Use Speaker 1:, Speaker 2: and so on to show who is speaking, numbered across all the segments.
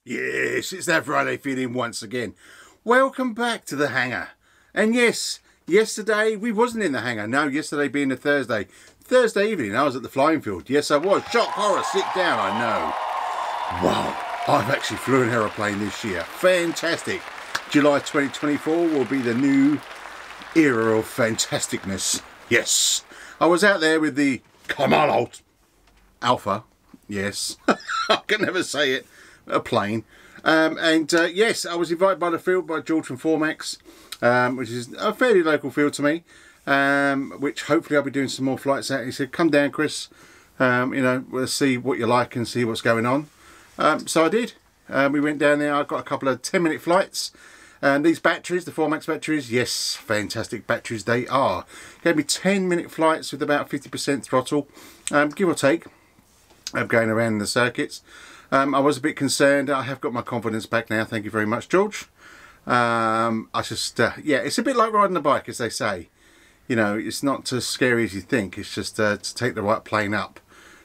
Speaker 1: Yes, it's that Friday feeling once again. Welcome back to the hangar. And yes, yesterday we wasn't in the hangar. No, yesterday being a Thursday evening, I was at the flying field. Yes, I was. Shock horror, sit down, I know. Wow, I've actually flew an aeroplane this year. Fantastic. July 2024 will be the new era of fantasticness. Yes, I was out there with the CALMATO Alpha. Yes, I can never say it. A plane. Yes, I was invited by the field by George from Formax, which is a fairly local field to me, which hopefully I'll be doing some more flights at. He said, come down, Chris, you know, we'll see what you like and see what's going on. So I did. We went down there. I got a couple of 10-minute flights. These batteries, the Formax batteries, yes, fantastic batteries they are. Gave me 10-minute flights with about 50% throttle, give or take, going around the circuits. I was a bit concerned. I have got my confidence back now. Thank you very much, George. Yeah, it's a bit like riding a bike, as they say. You know, it's not as scary as you think. It's just to take the right plane up,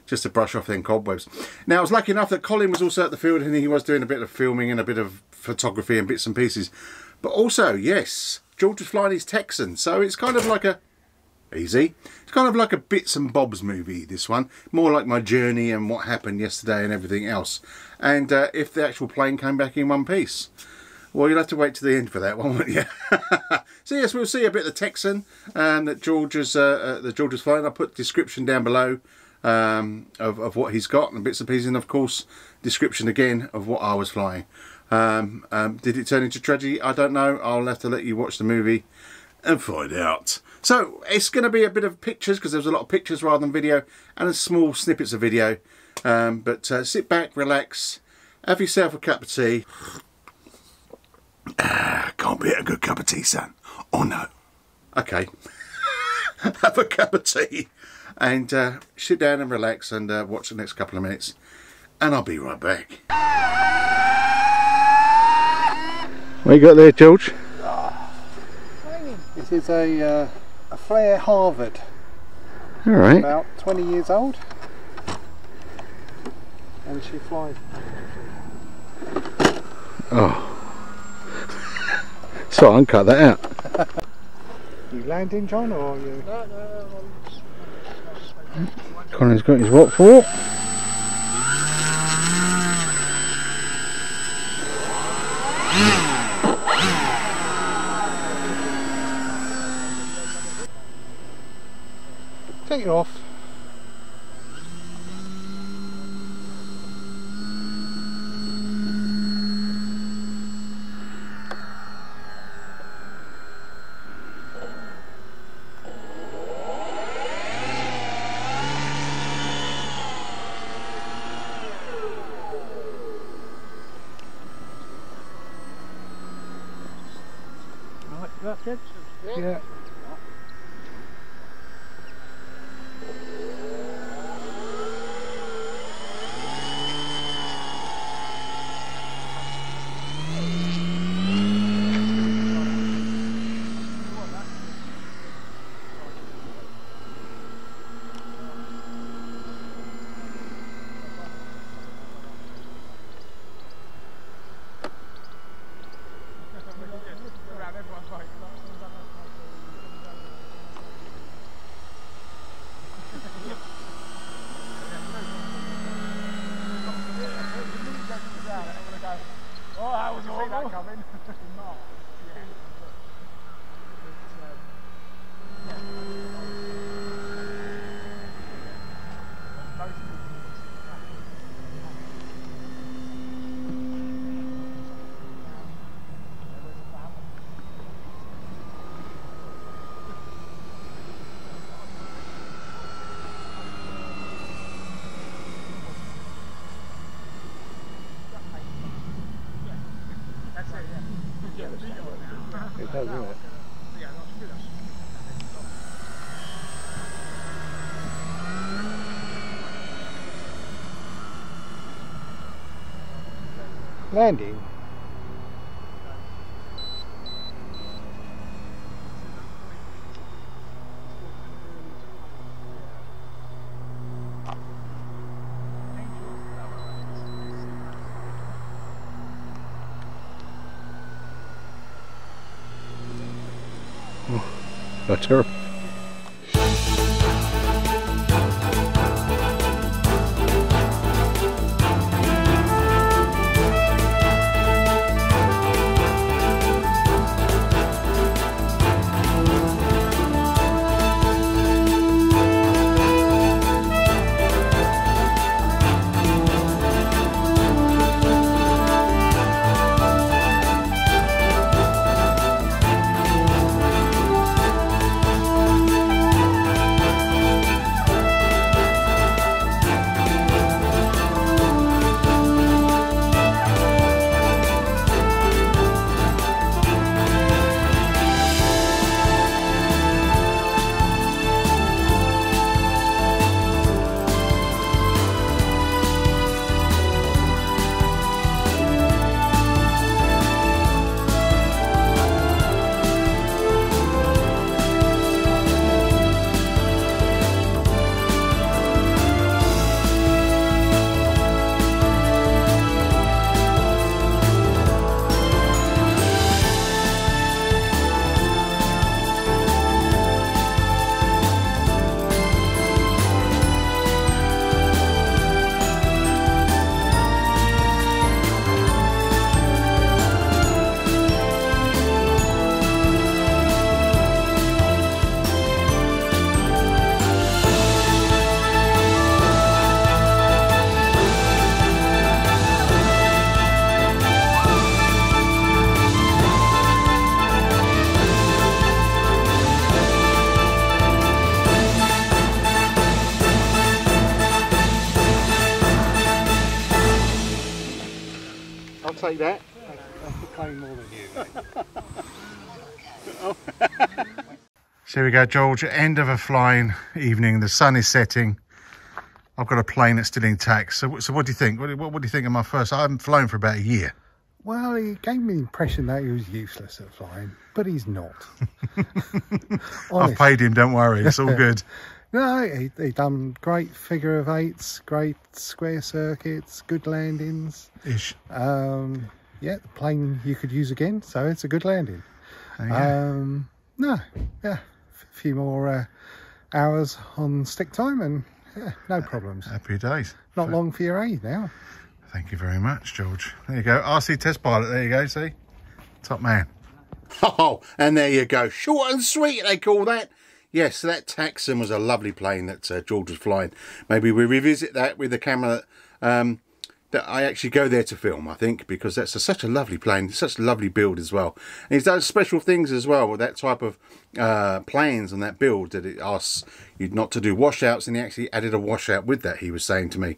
Speaker 1: just to brush off them cobwebs. Now, I was lucky enough that Colin was also at the field and he was doing a bit of filming and a bit of photography and bits and pieces. But also, yes, George was flying his Texan. So it's kind of like a... Easy. It's kind of like a bits and bobs movie, this one. More like my journey and what happened yesterday and everything else. And if the actual plane came back in one piece. Well, you'll have to wait to the end for that one, won't you? So yes, we'll see a bit of the Texan that George is flying. I'll put description down below of what he's got and bits and pieces. And of course, description again of what I was flying. Did it turn into tragedy? I don't know. I'll have to let you watch the movie and find out. So it's going to be a bit of pictures, because there's a lot of pictures rather than video, and a small snippets of video. But sit back, relax, have yourself a cup of tea. Can't beat a good cup of tea, son. Oh no. Okay. Have a cup of tea and sit down and relax and watch the next couple of minutes, and I'll be right back. What you got there, George?
Speaker 2: This is a Flare Harvard.
Speaker 1: All right.
Speaker 2: About 20 years old, and she flies.
Speaker 1: Oh. So I'll cut that out.
Speaker 2: You landing, John, or are you? No.
Speaker 1: Colin's got his what for?
Speaker 2: Take it off. Right, that's good. Yeah. It does, doesn't it? Landing.
Speaker 1: Not terrible.
Speaker 2: I'll take that. I'm playing more than you.
Speaker 1: So here we go, George. End of a flying evening. The sun is setting. I've got a plane that's still intact. So what do you think? What do you think of my first? I haven't flown for about a year.
Speaker 2: Well, he gave me the impression that he was useless at flying, but he's not.
Speaker 1: I've paid him, don't worry. It's all good.
Speaker 2: No, he done great figure of eights, great square circuits, good landings.
Speaker 1: Ish.
Speaker 2: Yeah, the plane you could use again, so it's a good landing.
Speaker 1: Oh, yeah.
Speaker 2: A few more hours on stick time and yeah, no problems.
Speaker 1: Happy days.
Speaker 2: Not long for your aid now.
Speaker 1: Thank you very much, George. There you go. RC test pilot. There you go. See? Top man. Oh, and there you go. Short and sweet, they call that. Yes, that Texan was a lovely plane that George was flying. Maybe we revisit that with the camera that I actually go there to film, I think, because that's such a lovely plane, such a lovely build as well. And he's done special things as well with that type of planes and that build, that it asks you not to do washouts, and he actually added a washout with that, he was saying to me,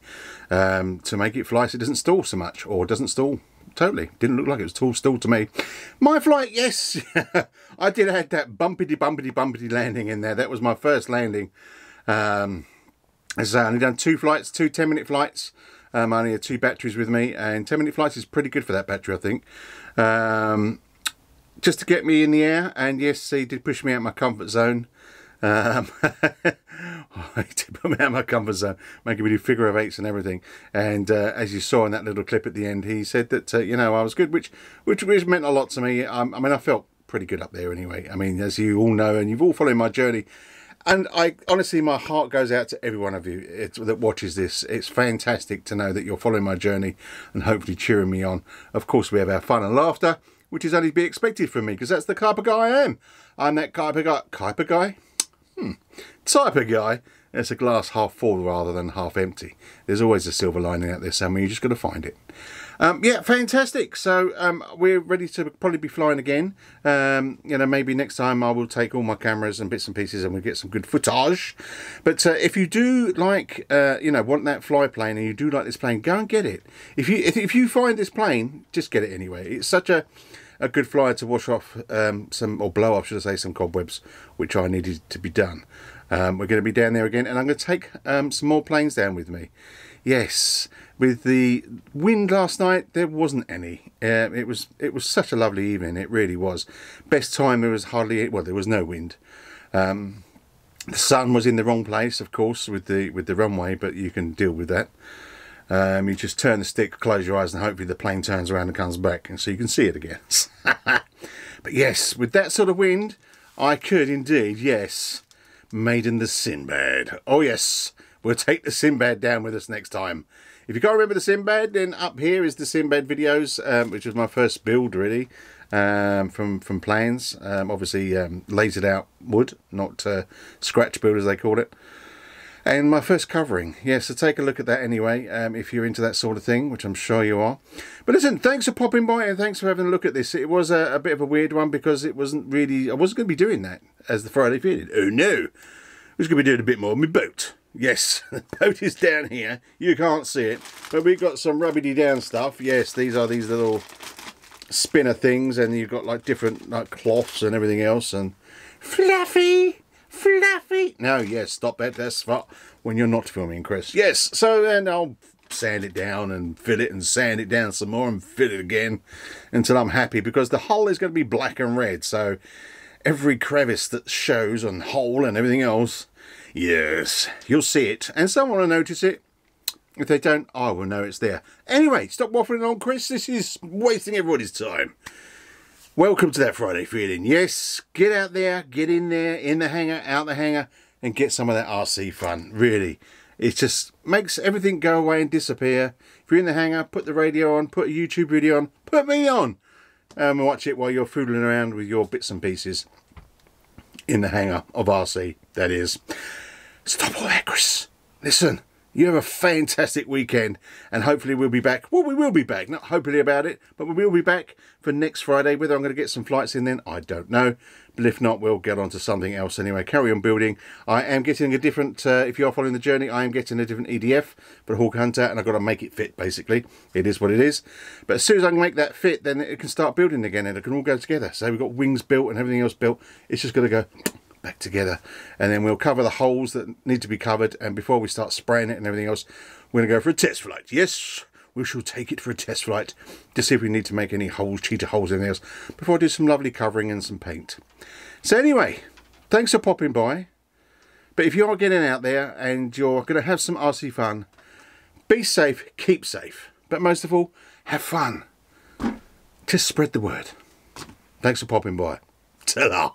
Speaker 1: to make it fly so it doesn't stall so much, or doesn't stall totally. Didn't look like it was stall to me. My flight, yes, I did have that bumpity landing in there. That was my first landing. As I say, I only done 2 flights, 2 10-minute flights. I only had 2 batteries with me, and 10-minute flights is pretty good for that battery, I think. Just to get me in the air, and yes, he did push me out of my comfort zone. He did put me out of my comfort zone, making me do figure of eights and everything. And as you saw in that little clip at the end, he said that you know, I was good, which meant a lot to me. I mean, I felt pretty good up there anyway. I mean, as you all know, and you've all followed my journey. And I honestly, my heart goes out to every one of you that watches this. It's fantastic to know that you're following my journey and hopefully cheering me on. Of course, we have our fun and laughter, which is only to be expected from me, because that's the type of guy I am. I'm that type of guy. Type of guy? Type of guy. It's a glass half full rather than half empty. There's always a silver lining out there somewhere. You just got to find it. Yeah, fantastic. So we're ready to probably be flying again. You know, maybe next time I will take all my cameras and bits and pieces and we'll get some good footage. But if you do like, you know, want that fly plane, and you do like this plane, go and get it. If you find this plane, just get it anyway. It's such a good flyer to wash off or blow off, should I say, some cobwebs, which I needed to be done. We're going to be down there again, and I'm going to take some more planes down with me. Yes, with the wind last night, there wasn't any. It was such a lovely evening. It really was. Best time, there was hardly, well, there was no wind. The sun was in the wrong place, of course, with the runway, but you can deal with that. You just turn the stick, close your eyes, and hopefully the plane turns around and comes back, and so you can see it again. But yes, with that sort of wind, I could indeed, yes. Maiden the Sinbad. Oh yes, we'll take the Sinbad down with us next time. If you can't remember the Sinbad, then up here is the Sinbad videos, which was my first build really, from plans. Obviously lasered out wood, not scratch build as they call it. And my first covering, yes, so take a look at that anyway, if you're into that sort of thing, which I'm sure you are. But listen, thanks for popping by and thanks for having a look at this. It was a bit of a weird one because it wasn't really, I wasn't going to be doing that as the Friday feeding. Oh no, I was going to be doing a bit more with my boat. Yes, the boat is down here. You can't see it, but we've got some rubbity down stuff. Yes, these are these little spinner things, and you've got like different like cloths and everything else, and fluffy. No, yes, stop that. That's when you're not filming, Chris. Yes, so then I'll sand it down and fill it and sand it down some more and fill it again until I'm happy, because the hull is going to be black and red. So every crevice that shows and hole and everything else, yes, you'll see it, and someone will notice it. If they don't, I will know it's there. Anyway, stop waffling on, Chris. This is wasting everybody's time. Welcome to that Friday feeling. Yes, get out there, get in there, in the hangar, out the hangar, and get some of that RC fun. Really, it just makes everything go away and disappear. If you're in the hangar, put the radio on, put a YouTube video on, put me on, and watch it while you're foodling around with your bits and pieces in the hangar of RC, that is. Stop all that, Chris. Listen. You have a fantastic weekend, and hopefully we'll be back. Well, we will be back. Not hopefully about it, but we will be back for next Friday. Whether I'm going to get some flights in then, I don't know. But if not, we'll get on to something else anyway. Carry on building. I am getting a different, if you're following the journey, I am getting a different EDF for the Hawk Hunter, and I've got to make it fit, basically. It is what it is. But as soon as I can make that fit, then it can start building again, and it can all go together. So we've got wings built and everything else built. It's just got to go back together, and then we'll cover the holes that need to be covered, and before we start spraying it and everything else, we're going to go for a test flight. Yes, we shall take it for a test flight to see if we need to make any holes, cheater holes, anything else, before I do some lovely covering and some paint. So anyway, thanks for popping by. But if you're getting out there and you're going to have some RC fun, be safe, keep safe, but most of all, have fun. Just spread the word. Thanks for popping by. Ta-da.